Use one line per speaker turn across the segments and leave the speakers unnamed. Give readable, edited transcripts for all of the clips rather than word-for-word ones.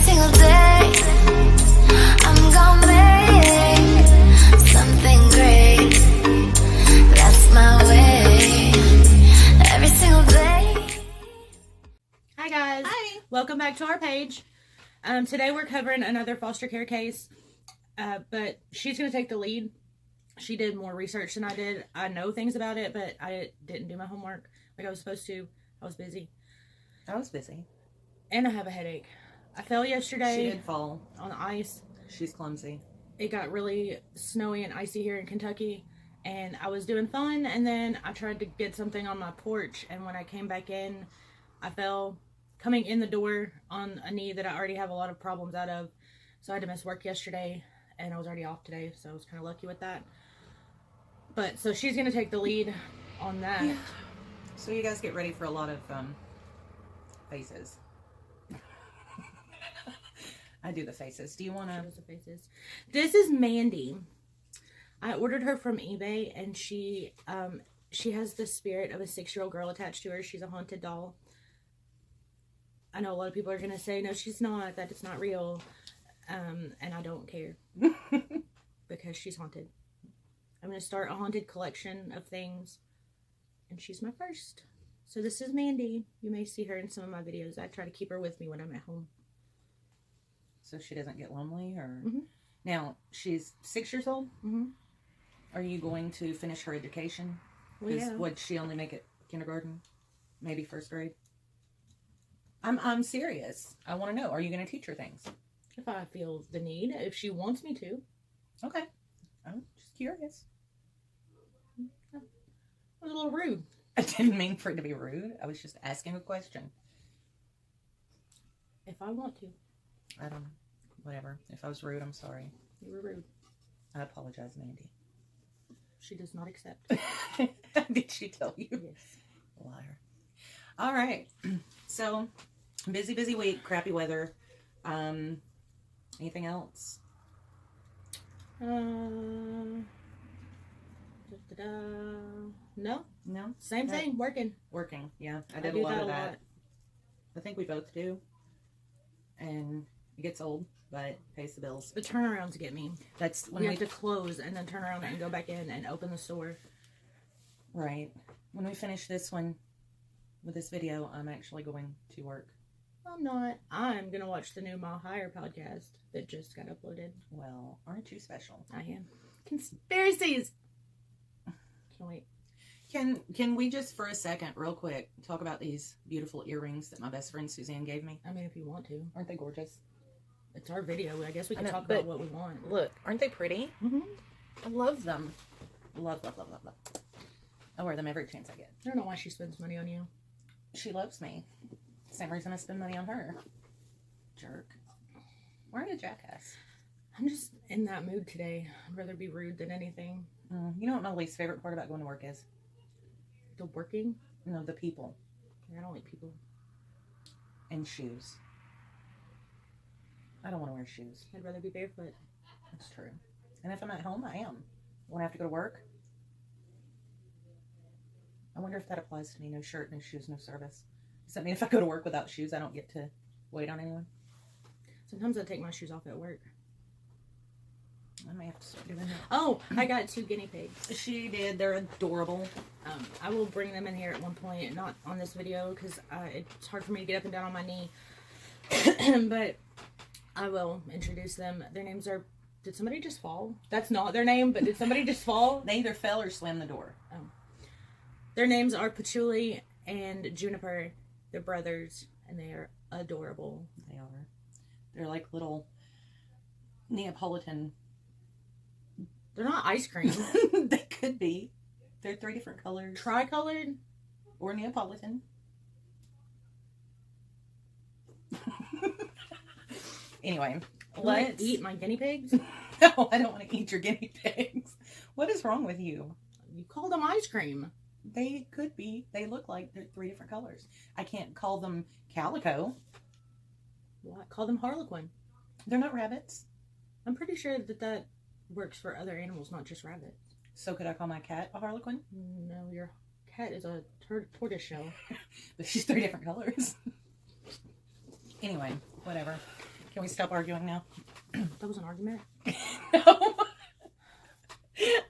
single day, I'm gonna make something great. That's my way. Every single day.
Hi guys.
Hi.
Welcome back to our page. Today we're covering another foster care case, but she's going to take the lead. She did more research than I did. I know things about it, but I didn't do my homework like I was supposed to. I was busy. And I have a headache. I fell yesterday.
She did fall.
On the ice.
She's clumsy.
It got really snowy and icy here in Kentucky, and I was doing fun, and then I tried to get something on my porch, and when I came back in, I fell coming in the door on a knee that I already have a lot of problems out of. So I had to miss work yesterday, and I was already off today, so I was kind of lucky with that. But so she's going to take the lead on that.
Yeah. So you guys get ready for a lot of faces. I do the faces. Do you want to?
She does the faces. This is Mandy. I ordered her from eBay, and she has the spirit of a 6-year-old girl attached to her. She's a haunted doll. I know a lot of people are going to say, no, she's not, that it's not real. And I don't care. Because she's haunted. I'm going to start a haunted collection of things. And she's my first. So this is Mandy. You may see her in some of my videos. I try to keep her with me when I'm at home.
So she doesn't get lonely? Or
Mm-hmm.
Now, she's 6 years old?
Mm-hmm.
Are you going to finish her education?
Well, yeah.
Would she only make it kindergarten? Maybe first grade? I'm serious. I want to know. Are you going to teach her things?
If I feel the need. If she wants me to.
Okay. I'm just curious.
That was a little rude.
I didn't mean for it to be rude. I was just asking a question.
If I want to.
I don't know. Whatever. If I was rude, I'm sorry.
You were rude.
I apologize, Mandy.
She does not accept.
Did she tell you?
Yes.
Liar. All right. So, busy week, crappy weather. Anything else?
No.
No?
Same thing. Working.
Working, yeah. I did a lot of that. I think we both do. And it gets old, but pays the bills.
The turnarounds get me.
That's when
We have to close and then turn around and go back in and open the store.
Right. When we finish this one, with this video, I'm actually going to work.
I'm not. I'm going to watch the new milehigher podcast that just got uploaded.
Well, aren't you special?
I am. Conspiracies! Can't wait.
Can we just for a second, real quick, talk about these beautiful earrings that my best friend Suzanne gave me?
I mean, if you want to.
Aren't they gorgeous?
It's our video. I guess we can
know,
talk about what we want.
Look, aren't they pretty?
Mm-hmm.
I love them. Love. I wear them every chance I get.
I don't know why she spends money on you.
She loves me. Same reason I spend money on her. Jerk. Why are you a jackass?
I'm just in that mood today. I'd rather be rude than anything.
You know what my least favorite part about going to work is?
The working?
No, the people.
I don't like people.
And shoes. I don't want to wear shoes.
I'd rather be barefoot.
That's true. And if I'm at home, I am. When I have to go to work, I wonder if that applies to me. No shirt, no shoes, no service. Does that mean if I go to work without shoes, I don't get to wait on anyone?
Sometimes I take my shoes off at work.
I may have to start doing that.
Oh, I got 2 guinea pigs.
She did. They're adorable.
I will bring them in here at one point, not on this video, because it's hard for me to get up and down on my knee. But I will introduce them. Their names are... Did somebody just fall? That's not their name, but did somebody just fall?
They either fell or slammed the door.
Oh. Their names are Patchouli and Juniper. They're brothers, and they are adorable.
They are. They're like little Neapolitan.
They're not ice cream.
They could be. They're 3 different colors.
Tricolored?
Or Neapolitan. Anyway,
Let's eat my guinea pigs.
No, I don't want to eat your guinea pigs. What is wrong with you?
You called them ice cream.
They could be. They look like they're 3 different colors. I can't call them calico.
What? Call them harlequin.
They're not rabbits.
I'm pretty sure that works for other animals, not just rabbits.
So could I call my cat a harlequin?
No, your cat is a tortoiseshell.
But she's 3 different colors. Anyway, whatever. Can we stop arguing now?
That was an argument?
No.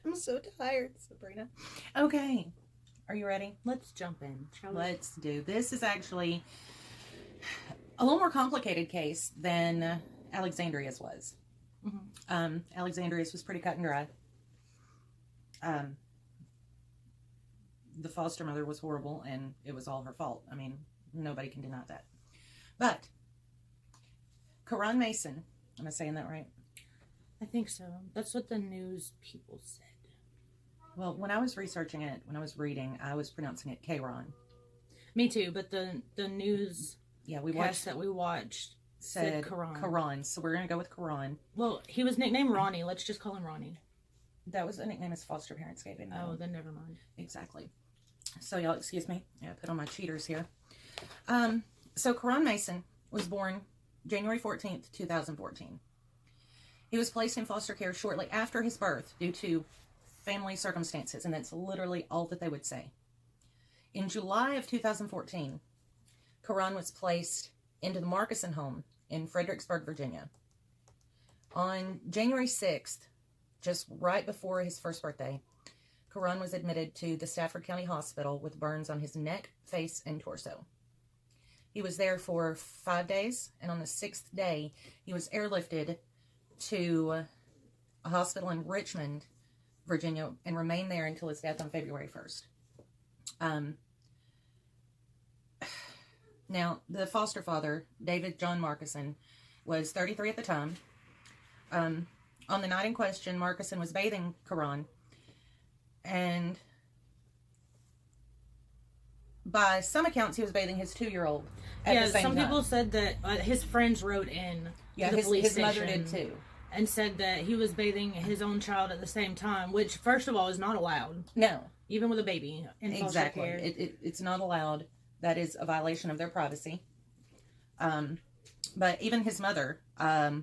I'm so tired, Sabrina. Okay. Are you ready?
Let's jump in, shall we?
Let's do. This is actually a little more complicated case than Alexandria's was.
Mm-hmm.
Alexandria's was pretty cut and dry. The foster mother was horrible, and it was all her fault. I mean, nobody can deny that. But Karonmason, am I saying that right?
I think so. That's what the news people said.
Well, when I was researching it, when I was reading, I was pronouncing it Karon.
Me too, but the news
we watched
that we watched said Karon.
Karon, so we're going to go with Karon.
Well, he was nicknamed Ronnie. Let's just call him Ronnie.
That was a nickname his foster parents gave him.
Oh, then never mind.
Exactly. So y'all excuse me. I put on my cheaters here. So Karonmason was born January 14th, 2014. He was placed in foster care shortly after his birth due to family circumstances, and that's literally all that they would say. In July of 2014, Karon was placed into the Markison home in Fredericksburg, Virginia. On January 6th, just right before his first birthday, Karon was admitted to the Stafford County Hospital with burns on his neck, face, and torso. He was there for 5 days, and on the 6th day, he was airlifted to a hospital in Richmond, Virginia, and remained there until his death on February 1st. Now, the foster father, David John Markison, was 33 at the time. On the night in question, Markison was bathing Karon, and by some accounts, he was bathing his 2-year-old at the same time.
Some people said that his friends wrote in to the police
his
station
mother did too.
And said that he was bathing his own child at the same time, which, first of all, is not allowed.
No.
Even with a baby in foster care.
It's not allowed. That is a violation of their privacy. But even his mother, I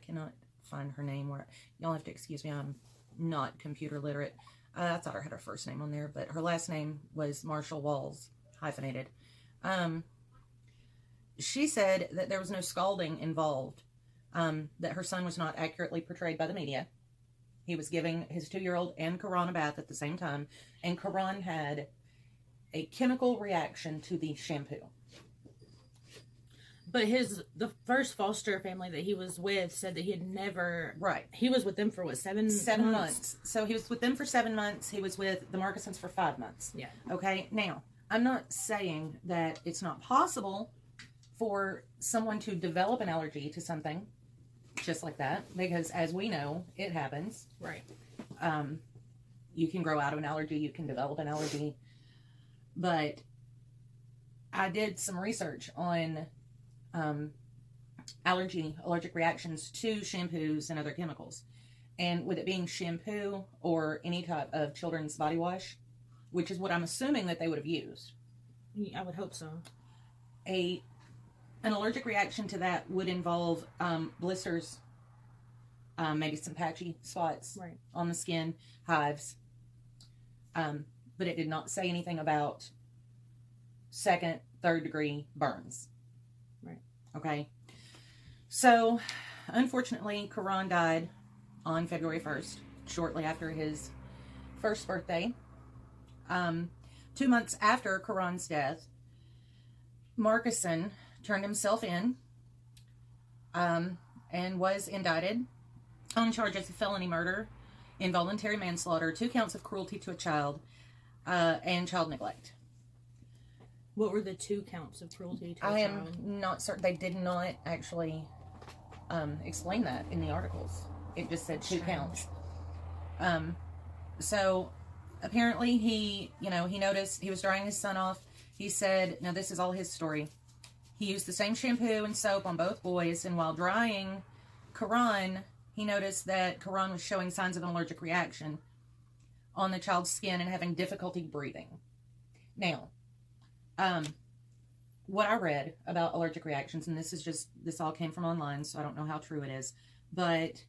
cannot find her name. Y'all have to excuse me, I'm not computer literate. I thought I had her first name on there, but her last name was Marshall Walls, hyphenated. She said that there was no scalding involved, that her son was not accurately portrayed by the media. He was giving his 2-year-old and Karon a bath at the same time, and Karon had a chemical reaction to the shampoo.
But the first foster family that he was with said that he had never...
Right.
He was with them for, what, 7
months? So he was with them for 7 months. He was with the Markisons for 5 months.
Yeah.
Okay? Now, I'm not saying that it's not possible for someone to develop an allergy to something just like that, because as we know, it happens.
Right.
You can grow out of an allergy. You can develop an allergy. But I did some research on allergic reactions to shampoos and other chemicals. And with it being shampoo or any type of children's body wash, which is what I'm assuming that they would have used.
I would hope so.
An allergic reaction to that would involve blisters, maybe some patchy spots on the skin, hives. But it did not say anything about 2nd, 3rd degree burns.
Right.
Okay. So, unfortunately, Karon died on February 1st, shortly after his first birthday. 2 months after Karon's death, Markison turned himself in and was indicted on charges of felony murder, involuntary manslaughter, 2 counts of cruelty to a child, and child neglect.
What were the 2 counts of cruelty to a child?
I am not certain. They did not actually explain that in the articles. It just said 2 counts. So apparently he noticed he was drying his son off. He said, now this is all his story. He used the same shampoo and soap on both boys, and while drying Karon, he noticed that Karon was showing signs of an allergic reaction on the child's skin and having difficulty breathing. Now, what I read about allergic reactions, and this all came from online, so I don't know how true it is, but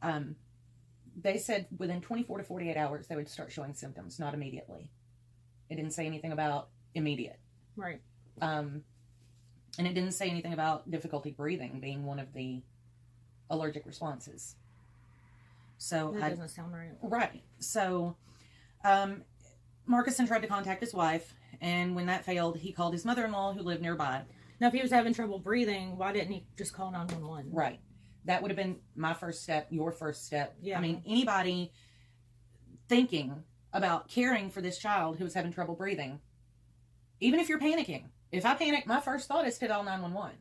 they said within 24 to 48 hours they would start showing symptoms, not immediately. It didn't say anything about immediate.
Right.
And it didn't say anything about difficulty breathing being one of the allergic responses. So
That doesn't sound right.
Right. So Markison tried to contact his wife, and when that failed, he called his mother-in-law who lived nearby.
Now, if he was having trouble breathing, why didn't he just call 911?
Right. That would have been my first step, your first step.
Yeah.
I mean, anybody thinking about caring for this child who was having trouble breathing, even if you're panicking. If I panic, my first thought is to dial 911.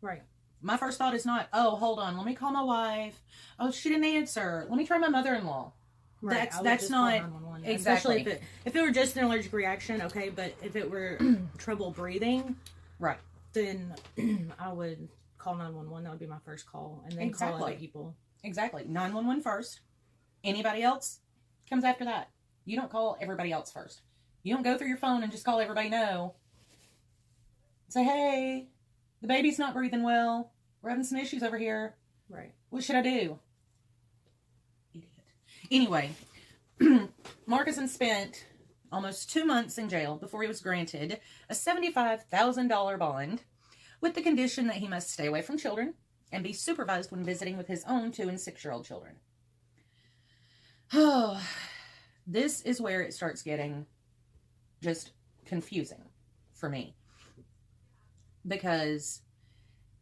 Right.
My first thought is not, oh, hold on, let me call my wife. Oh, she didn't answer. Let me try my mother-in-law.
Right.
That's not
exactly.
exactly.
If it were just an allergic reaction, okay, but if it were trouble breathing,
right,
then I would call 911. That would be my first call, and then call other people.
Exactly. 911 first. Anybody else comes after that. You don't call everybody else first. You don't go through your phone and just call everybody no. Say, hey, the baby's not breathing well. We're having some issues over here.
Right.
What should I do? Idiot. Anyway, Markison spent almost 2 months in jail before he was granted a $75,000 bond with the condition that he must stay away from children and be supervised when visiting with his own 2- and 6-year-old children. Oh, this is where it starts getting just confusing for me. Because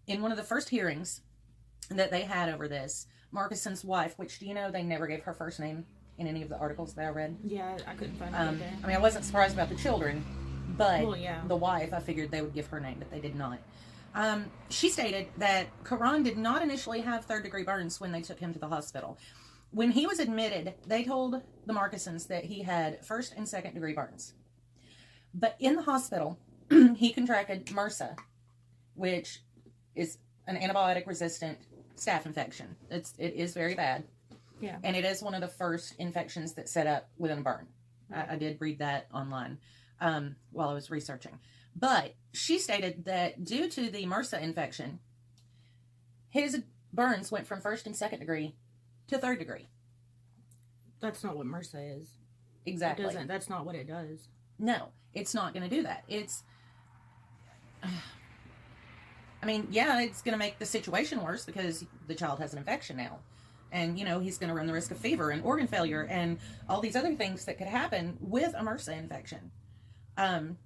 in one of the first hearings that they had over this, Markison's wife, which, do you know, they never gave her first name in any of the articles that I read?
Yeah, I couldn't find it either.
I mean, I wasn't surprised about the children, but
Well, yeah.
the wife, I figured they would give her name, but they did not. She stated that Karan did not initially have 3rd-degree burns when they took him to the hospital. When he was admitted, they told the Markisons that he had 1st- and 2nd-degree burns. But in the hospital, he contracted MRSA, which is an antibiotic-resistant staph infection. It is very bad.
Yeah.
And it is one of the first infections that set up within a burn. Right. I did read that online while I was researching. But she stated that due to the MRSA infection, his burns went from 1st and 2nd degree to 3rd degree.
That's not what MRSA is.
Exactly.
That's not what it does.
No, it's not going to do that. I mean, yeah, it's going to make the situation worse because the child has an infection now. And, you know, he's going to run the risk of fever and organ failure and all these other things that could happen with a MRSA infection. And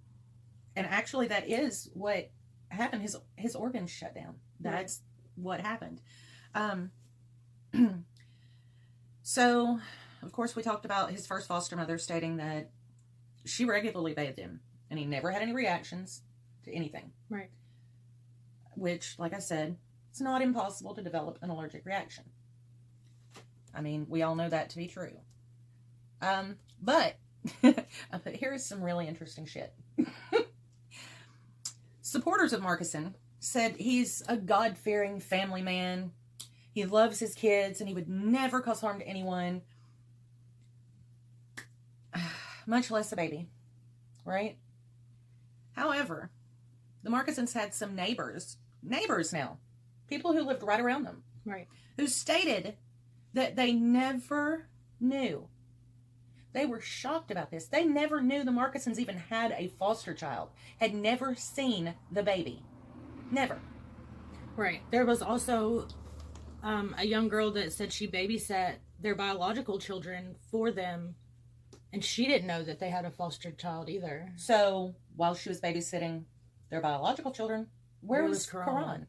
actually, that is what happened. His organs shut down. That's what happened. So, of course, we talked about his first foster mother stating that she regularly bathed him. And he never had any reactions to anything. Right. Which, like I said, it's not impossible to develop an allergic reaction. I mean, we all know that to be true. But here is some really interesting shit. Supporters of Markison said he's a God-fearing family man. He loves his kids and he would never cause harm to anyone. Much less a baby. Right? However, the Markisons had some neighbors now, people who lived right around them, right, who stated that they never knew. They were shocked about this. They never knew the Markisons even had a foster child, had never seen the baby. Never.
Right. There was also a young girl that said she babysat their biological children for them, and she didn't know that they had a foster child either.
So, while she was babysitting their biological children, where was Karan?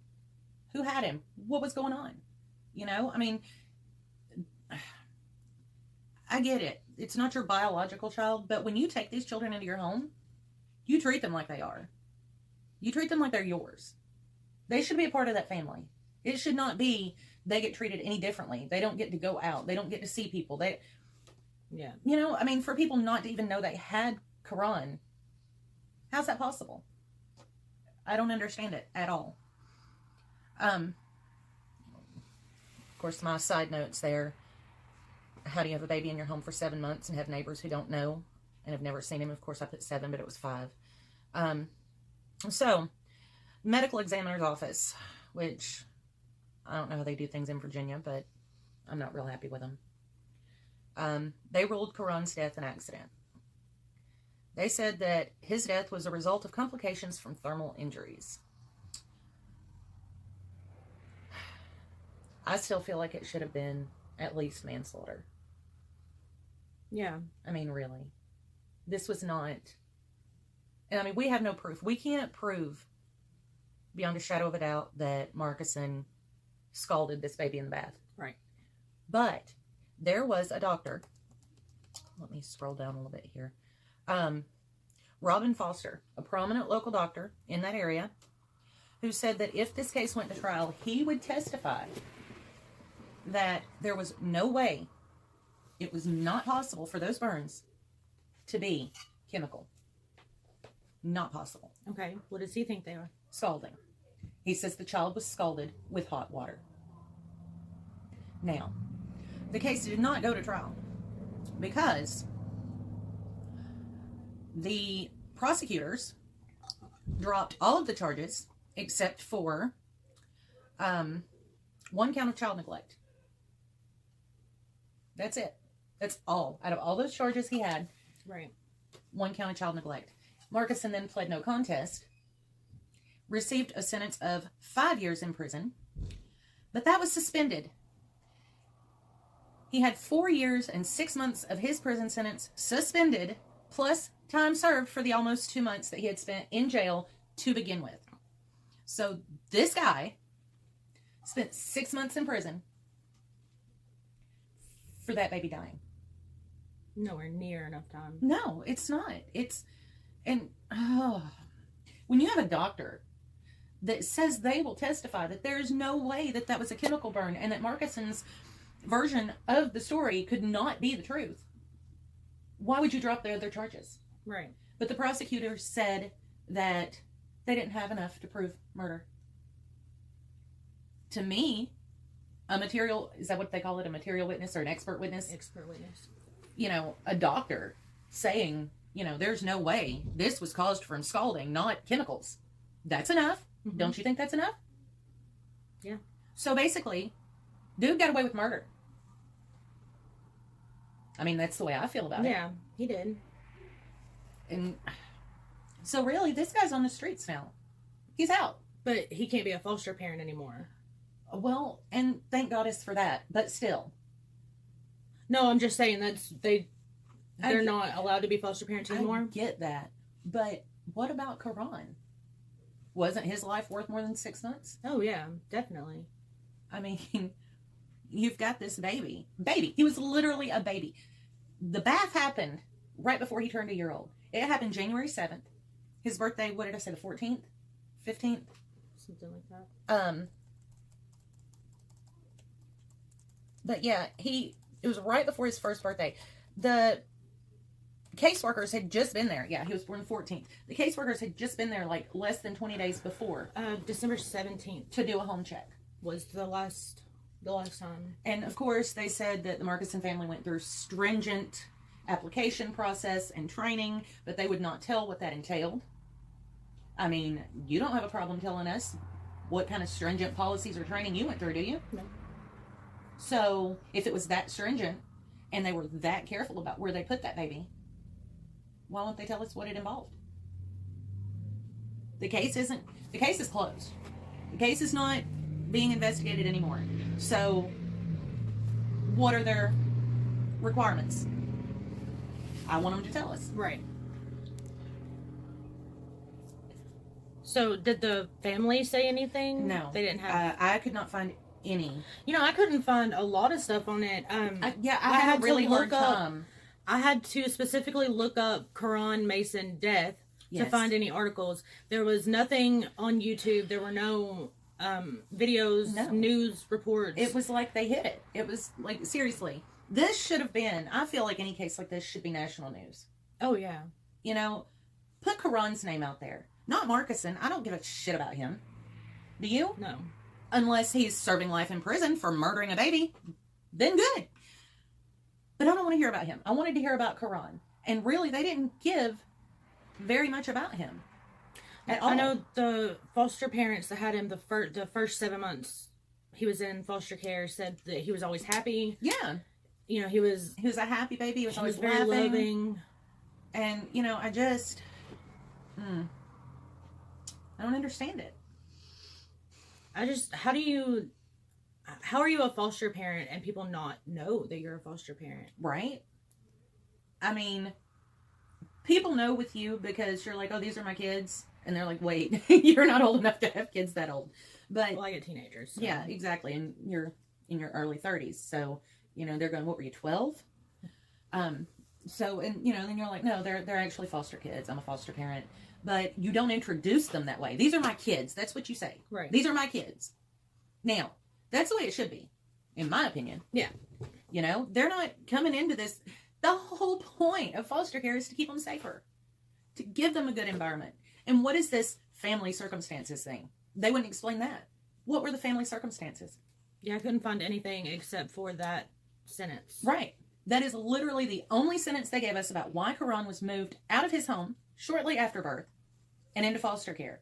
Who had him? What was going on? You know, I mean, I get it. It's not your biological child, but when you take these children into your home, you treat them like they are. You treat them like they're yours. They should be a part of that family. It should not be they get treated any differently. They don't get to go out. They don't get to see people. Yeah. You know, I mean, for people not to even know they had Karan, how's that possible? I don't understand it at all. Of course, my side notes there. How do you have a baby in your home for 7 months and have neighbors who don't know and have never seen him? Of course, I put 7, but it was 5. So, medical examiner's office, which I don't know how they do things in Virginia, but I'm not real happy with them. They ruled Karan's death an accident. They said that his death was a result of complications from thermal injuries. I still feel like it should have been at least manslaughter.
Yeah.
I mean, really. This was not... And I mean, we have no proof. We can't prove beyond a shadow of a doubt that Markison scalded this baby in the bath.
Right.
But there was a doctor. Let me scroll down a little bit here. Robin Foster, a prominent local doctor in that area, who said that if this case went to trial, he would testify that there was no way, it was not possible for those burns to be chemical. Not possible.
Okay. What does he think they are?
Scalding. He says the child was scalded with hot water. Now, the case did not go to trial because the prosecutors dropped all of the charges except for one count of child neglect. That's it. That's all. Out of all those charges he had,
Right.
one count of child neglect. Markison then pled no contest, received a sentence of 5 years in prison, but that was suspended. He had 4 years and 6 months of his prison sentence suspended, plus time served for the almost 2 months that he had spent in jail to begin with. So this guy spent 6 months in prison for that baby dying.
Nowhere near enough time.
No, it's not. And when you have a doctor that says they will testify that there's no way that that was a chemical burn and that Markison's version of the story could not be the truth, why would you drop the other charges?
Right.
But the prosecutor said that they didn't have enough to prove murder. To me, is that what they call it? A material witness or an expert witness?
Expert witness.
A doctor saying, there's no way this was caused from scalding, not chemicals. That's enough. Mm-hmm. Don't you think that's enough?
Yeah.
So basically, dude got away with murder. I mean, that's the way I feel about it.
Yeah, he did.
And so really, this guy's on the streets now. He's out.
But he can't be a foster parent anymore.
Well, and thank goddess for that. But still.
No, I'm just saying they're not allowed to be foster parents anymore.
I get that. But what about Karan? Wasn't his life worth more than 6 months?
Oh, yeah, definitely.
I mean, you've got this baby. Baby. He was literally a baby. The bath happened right before he turned a year old. It happened January 7th. His birthday, what did I say, the 14th? 15th?
Something like that.
But yeah, it was right before his first birthday. The caseworkers had just been there. Yeah, he was born the 14th. The caseworkers had just been there like less than 20 days before.
December 17th.
To do a home check.
Was the last time.
And of course, they said that the Markison family went through stringent application process and training, but they would not tell what that entailed. I mean, you don't have a problem telling us what kind of stringent policies or training you went through, do you?
No.
So, if it was that stringent, and they were that careful about where they put that baby, why won't they tell us what it involved? The case is closed. The case is not being investigated anymore. So, what are their requirements? I want them to tell us.
Right. So, did the family say anything?
No.
They didn't have...
I could not find any.
I couldn't find a lot of stuff on it.
I had a really hard time.
I had to specifically look up Karonmason death to find any articles. There was nothing on YouTube. There were no videos, news reports.
It was like they hid it. It was like, seriously. This should have been, I feel like any case like this should be national news.
Oh, yeah.
Put Karan's name out there. Not Markison. I don't give a shit about him. Do you?
No.
Unless he's serving life in prison for murdering a baby. Then good. But I don't want to hear about him. I wanted to hear about Karan. And really, they didn't give very much about him. At all.
I know the foster parents that had him the first 7 months he was in foster care said that he was always happy.
Yeah.
He was
a happy baby. He was always
very
laughing.
loving.
And, I just... I don't understand it.
How do you how are you a foster parent and people not know that you're a foster parent?
Right? I mean, people know with you because you're like, oh, these are my kids. And they're like, wait, you're not old enough to have kids that old. But
well, I get teenagers. So.
Yeah, exactly. And you're in your early 30s. So, you know, they're going, what were you, 12? So, and, you know, then you're like, no, they're actually foster kids. I'm a foster parent. But you don't introduce them that way. These are my kids. That's what you say.
Right.
These are my kids. Now, that's the way it should be, in my opinion.
Yeah.
You know, they're not coming into this. The whole point of foster care is to keep them safer, to give them a good environment. And what is this family circumstances thing? They wouldn't explain that. What were the family circumstances?
Yeah, I couldn't find anything except for that sentence.
Right. That is literally the only sentence they gave us about why Karan was moved out of his home shortly after birth and into foster care.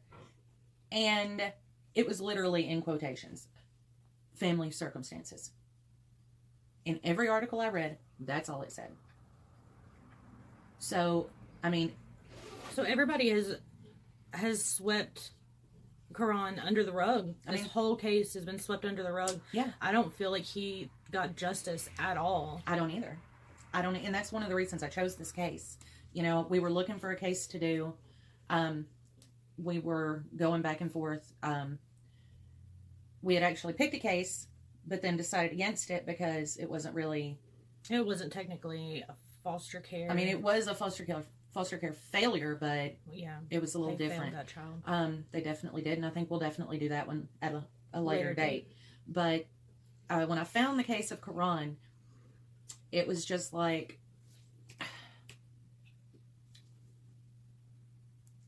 And it was literally in quotations. Family circumstances. In every article I read, that's all it said. So, I mean...
So everybody has swept Karan under the rug. This whole case has been swept under the rug.
Yeah.
I don't feel like he got justice at all.
I don't either. And that's one of the reasons I chose this case. You know, we were looking for a case to do. We were going back and forth. We had actually picked a case, but then decided against it because it wasn't
technically a foster care.
I mean, it was a foster care failure, but
yeah,
it was a little different.
That child.
They definitely did, and I think we'll definitely do that one at a later date. But when I found the case of Karan, it was just like,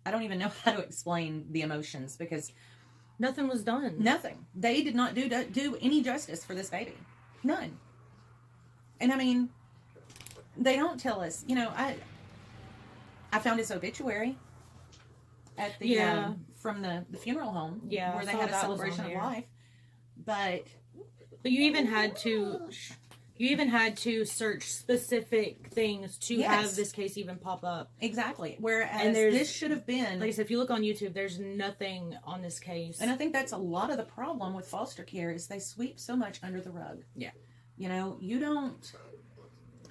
I don't even know how to explain the emotions because
nothing was done.
Nothing. They did not do any justice for this baby. None. And I mean, they don't tell us. You know, I found his obituary at the from the funeral home.
Yeah,
where they had a celebration of life. But
you even had to search specific things to have this case even pop up.
Exactly. Whereas this should have been,
like I said, if you look on YouTube, there's nothing on this case.
And I think that's a lot of the problem with foster care is they sweep so much under the rug.
Yeah.
You know, you don't.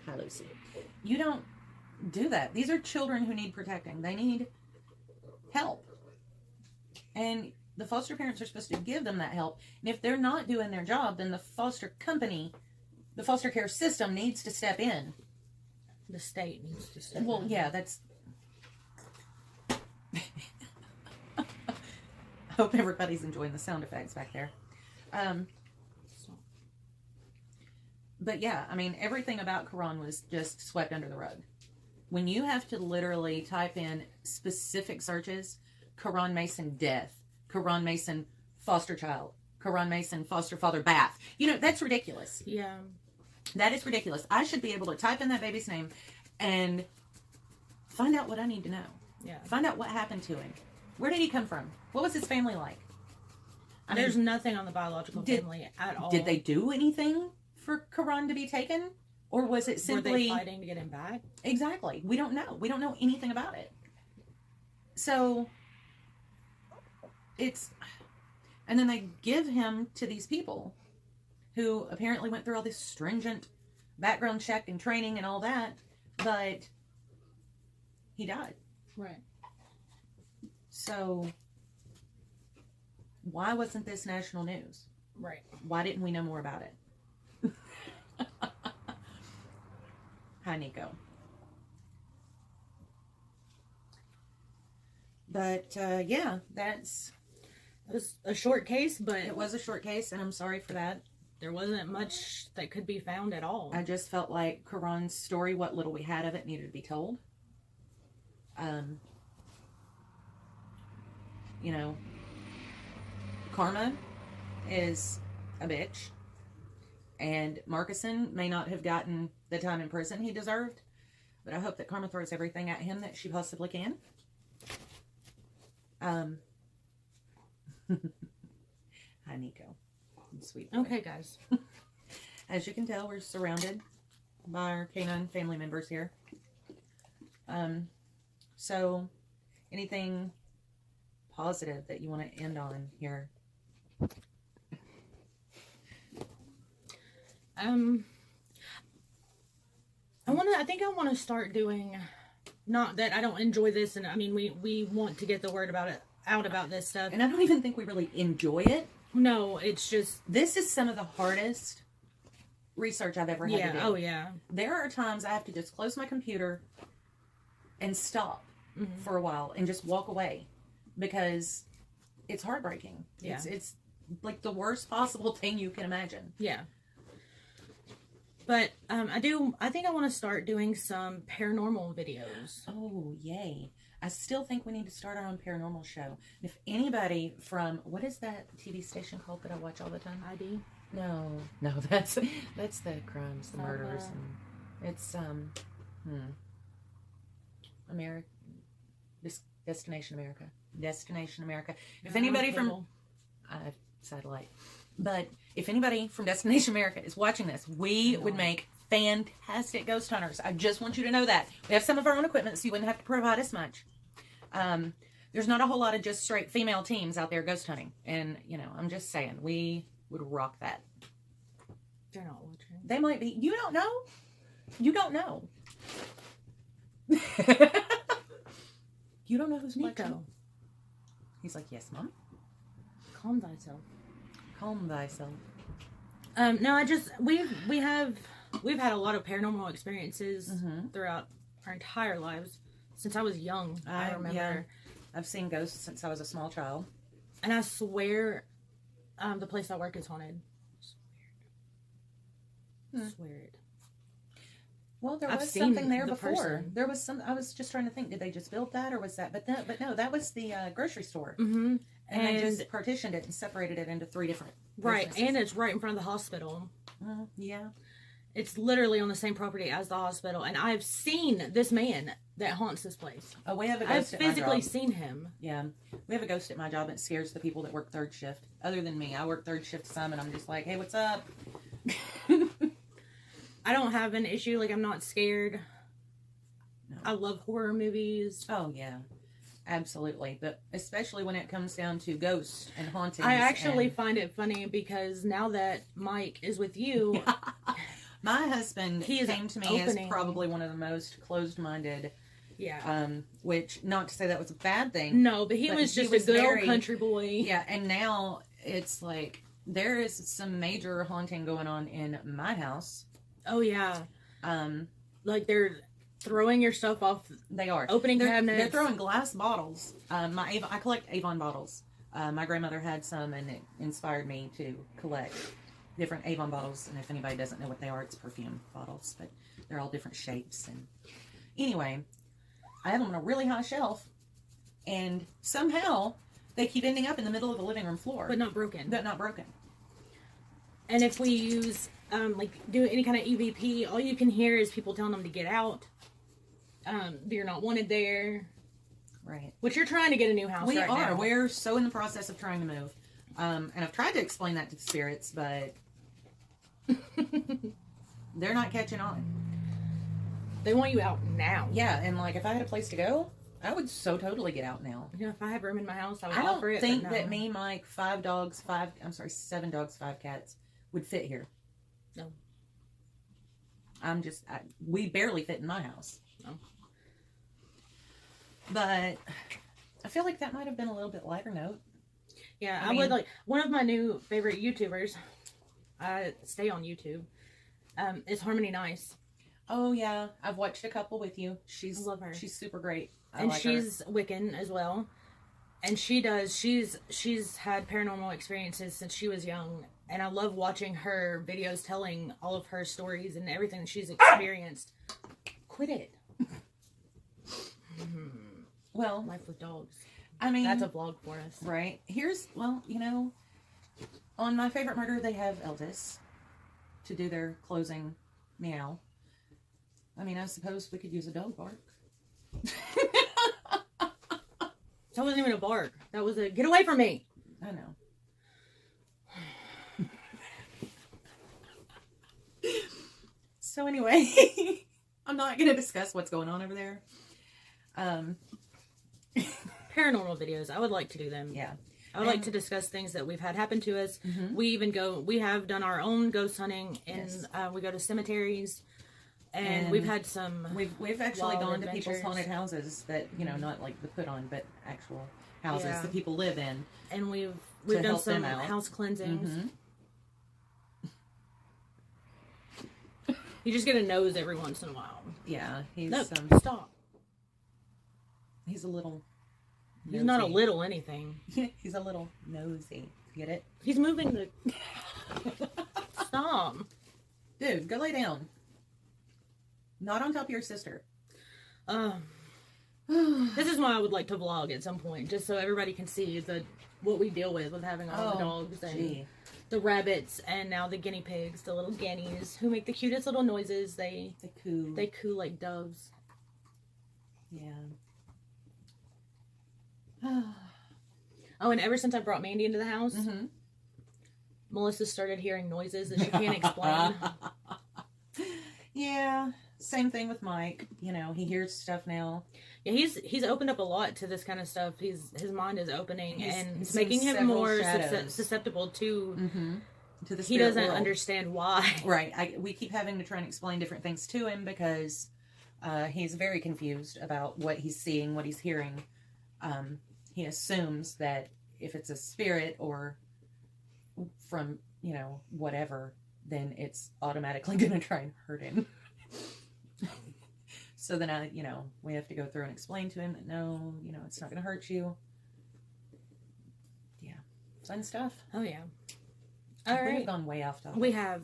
Hi, Lucy. You don't do that. These are children who need protecting. They need help. And the foster parents are supposed to give them that help. And if they're not doing their job, then the foster company, the foster care system needs to step in.
The state needs to step in.
Well, yeah, that's... I hope everybody's enjoying the sound effects back there. But yeah, I mean, everything about Karan was just swept under the rug. When you have to literally type in specific searches, Karan Mason death, Karan Mason foster child, Karan Mason foster father bath, you know, that's ridiculous.
Yeah.
That is ridiculous. I should be able to type in that baby's name and find out what I need to know.
Yeah.
Find out what happened to him. Where did he come from? What was his family like?
There's nothing on the biological family at all.
Did they do anything for Karan to be taken? Or was it simply...
Were they fighting to get him back?
Exactly. We don't know. We don't know anything about it. So, it's... And then they give him to these people who apparently went through all this stringent background check and training and all that, but he died.
Right.
So, why wasn't this national news?
Right.
Why didn't we know more about it? Hi, Nico. But, yeah, it
was a short case, but...
It was a short case, and I'm sorry for that.
There wasn't much that could be found at all.
I just felt like Karan's story, what little we had of it, needed to be told. You know, karma is a bitch. And Markison may not have gotten the time in prison he deserved. But I hope that karma throws everything at him that she possibly can. Hi, Nico. Sweet boy.
Okay, guys.
As you can tell, we're surrounded by our canine family members here. So, anything positive that you want to end on here?
I think I want to start doing, not that I don't enjoy this, and I mean, we want to get the word out about this stuff.
And I don't even think we really enjoy it.
No, it's just,
this is some of the hardest research I've ever had to do.
Oh yeah.
There are times I have to just close my computer and stop for a while and just walk away because it's heartbreaking.
Yeah.
It's like the worst possible thing you can imagine.
Yeah. But I think I want to start doing some paranormal videos.
Oh, yay. I still think we need to start our own paranormal show. If anybody from, what is that TV station called that I watch all the time?
ID?
No, that's the crimes, the murders, and it's America, Destination America. If anybody from satellite, but if anybody from Destination America is watching this, we would make fantastic ghost hunters. I just want you to know that we have some of our own equipment, so you wouldn't have to provide us much. There's not a whole lot of just straight female teams out there ghost hunting, and I'm just saying we would rock that.
They're not watching.
They might be. You don't know. You don't know. You don't know who's watching.
Nico.
He's like, yes, Mom.
Calm thyself.
Calm thyself.
No, we've had a lot of paranormal experiences throughout our entire lives since I was young. I remember.
Yeah. I've seen ghosts since I was a small child.
And I swear, the place I work is haunted. Swear it.
Well, there
I've
was
seen
something there
the
before.
person.
There was some. I was just trying to think. Did they just build that, or was that? But no, that was the grocery store.
Mm-hmm.
And they just partitioned it and separated it into 3 different.
Right,
businesses.
and it's right in front of the hospital.
Yeah.
It's literally on the same property as the hospital, and I've seen this man that haunts this place.
Oh, we have a
I've
ghost at my
physically
job.
seen him.
Yeah, we have a ghost at my job. And it scares the people that work third shift. Other than me, I work third shift some, and I'm just like, hey, what's up?
I don't have an issue. Like, I'm not scared.
No.
I love horror movies.
Oh yeah, absolutely. But especially when it comes down to ghosts and hauntings.
I actually find it funny because now that Mike is with you,
my husband came to me as
opening.
probably one of the most closed-minded.
Yeah.
Which, not to say that was a bad thing.
No, but he was just a good old country boy.
Yeah, and now it's like there is some major haunting going on in my house.
Oh yeah. Like they're throwing your stuff off.
They are
Opening cabinets.
They're throwing glass bottles. I collect Avon bottles. My grandmother had some, and it inspired me to collect different Avon bottles. And if anybody doesn't know what they are, it's perfume bottles, but they're all different shapes. And anyway, I have them on a really high shelf, and somehow they keep ending up in the middle of the living room floor.
But not broken.
But not broken.
And if we use, do any kind of EVP, all you can hear is people telling them to get out. You're not wanted there.
Right.
Which you're trying to get a new house
We
right
are.
now.
We're so in the process of trying to move. And I've tried to explain that to the spirits, but they're not catching on.
They want you out now.
Yeah, and like if I had a place to go, I would so totally get out now.
You know, if I had room in my house, I would
I
offer
don't
it.
think
but no.
that me, Mike, 7 dogs, 5 cats would fit here.
No.
We barely fit in my house.
No.
But I feel like that might have been a little bit lighter note.
Yeah,
I
I
mean,
would like, one of my new favorite YouTubers, I stay on YouTube, is Harmonynice.
Oh yeah, I've watched a couple with you. I
love her.
She's super great.
And she's Wiccan as well. And she's had paranormal experiences since she was young. And I love watching her videos telling all of her stories and everything she's experienced. Quit it.
Well,
Life with dogs.
I mean,
That's a vlog for us.
right. On My Favorite Murder, they have Elvis to do their closing meow. I mean, I suppose we could use a dog bark.
That wasn't even a bark. That was a, get away from me.
I know. So anyway, I'm not going to discuss what's going on over there.
Paranormal videos. I would like to do them.
Yeah.
I would like to discuss things that we've had happen to us.
Mm-hmm.
We have done our own ghost hunting, and
Yes.
We go to cemeteries, and we've had some.
We've actually
wild
gone to people's
adventures.
haunted houses that, you know, not like the put on, but actual houses
Yeah.
that people live in.
And we've
to
done
help
some
them out.
house cleansings.
Mm-hmm.
You just get a nose every once in a while.
Yeah, he's
No, stop.
he's a little.
He's not a
nosy.
little anything.
He's a little nosy. Get it?
He's moving the. Stop.
Dude, go lay down. Not on top of your sister.
This is why I would like to vlog at some point, just so everybody can see what we deal with having all the dogs and
gee.
the rabbits, and now the guinea pigs, the little guineas, who make the cutest little noises. They
coo.
They coo like doves.
Yeah.
Oh, and ever since I brought Mandy into the house,
Mm-hmm.
Melissa started hearing noises that she can't explain.
Yeah. Same thing with Mike. You know, he hears stuff now.
Yeah, he's opened up a lot to this kind of stuff. His mind is opening, and
he's
it's making
seen
him
several
more
shadows.
susceptible to.
Mm-hmm. To the
He
spirit
doesn't
world.
understand why.
Right. We keep having to try and explain different things to him because he's very confused about what he's seeing, what he's hearing. He assumes that if it's a spirit or from, you know, whatever, then it's automatically going to try and hurt him. So then we have to go through and explain to him that no, you know, it's not going to hurt you. Yeah. Fun stuff.
Oh yeah. All right.
We've gone way off topic.
We have.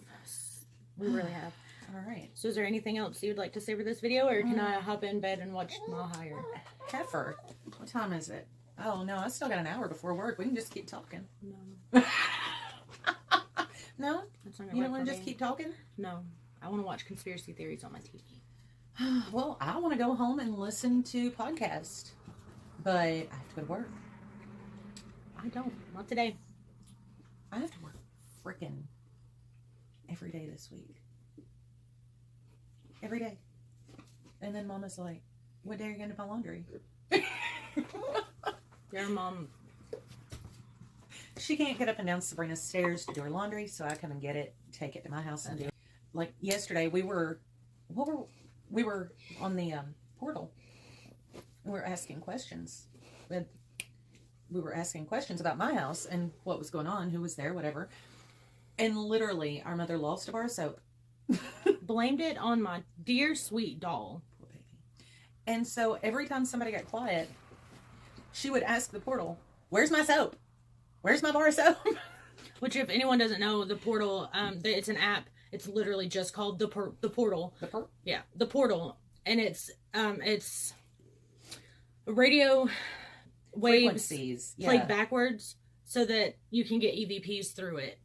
We really have.
All right.
So is there anything else you'd like to say for this video, or can I hop in bed and watch Milehigher?
Heifer. What time is it? Oh, no, I still got an hour before work. We can just keep talking.
No.
No?
That's not gonna
You
work
don't want
for
to just
me.
keep talking?
No. I want to watch conspiracy theories on my TV.
Well, I want to go home and listen to podcasts. But I have to go to work.
I don't. Not today.
I have to work freaking every day this week. Every day. And then Mama's like, what day are you going to do my laundry?
Your mom.
She can't get up and down Sabrina's stairs to do her laundry, so I come and get it, take it to my house and do it. Like yesterday, we were on the portal. And we were asking questions. We were asking questions about my house and what was going on, who was there, whatever. And literally, our mother lost a bar of soap.
Blamed it on my dear sweet doll.
Poor baby. And so every time somebody got quiet, she would ask the portal, "Where's my soap? Where's my bar of soap?"
Which, if anyone doesn't know, the portal, it's an app. It's literally just called the portal. Yeah, the portal, and it's radio waves
frequencies
played backwards so that you can get EVPs through it.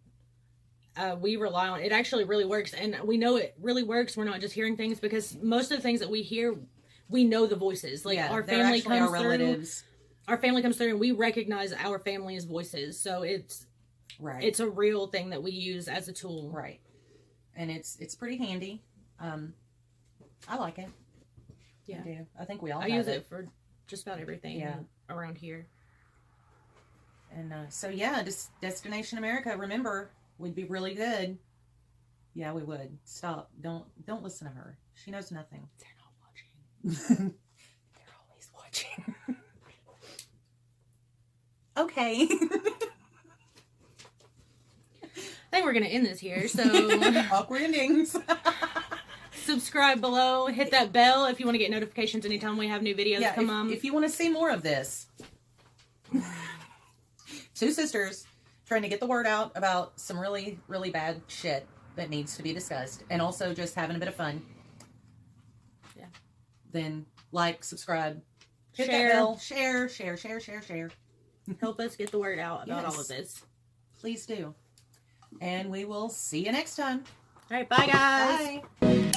We rely on it. It actually really works, and we know it really works. We're not just hearing things, because most of the things that we hear, we know the voices. Like our family comes
our relatives.
Our family comes through, and we recognize our family's voices. So it's
Right.
it's a real thing that we use as a tool.
Right. And it's pretty handy. I like it.
Yeah.
I do. I think we all
I
have
use it for just about everything
Yeah.
around here.
And so yeah, Destination America, remember, would be really good. Yeah, we would. Stop. Don't listen to her. She knows nothing.
They're not watching.
They're always watching. Okay.
I think we're going to end this here. So
Awkward endings.
subscribe below. Hit that bell if you want to get notifications anytime we have new videos
Yeah,
come on.
if you want to see more of this. Two sisters trying to get the word out about some really, really bad shit that needs to be discussed. And also just having a bit of fun.
Yeah.
Then like, subscribe. Hit
Share.
that bell. Share.
Help us get the word out about all
Yes.
of this.
Please do. And we will see you next time.
All right. Bye, guys.
Bye.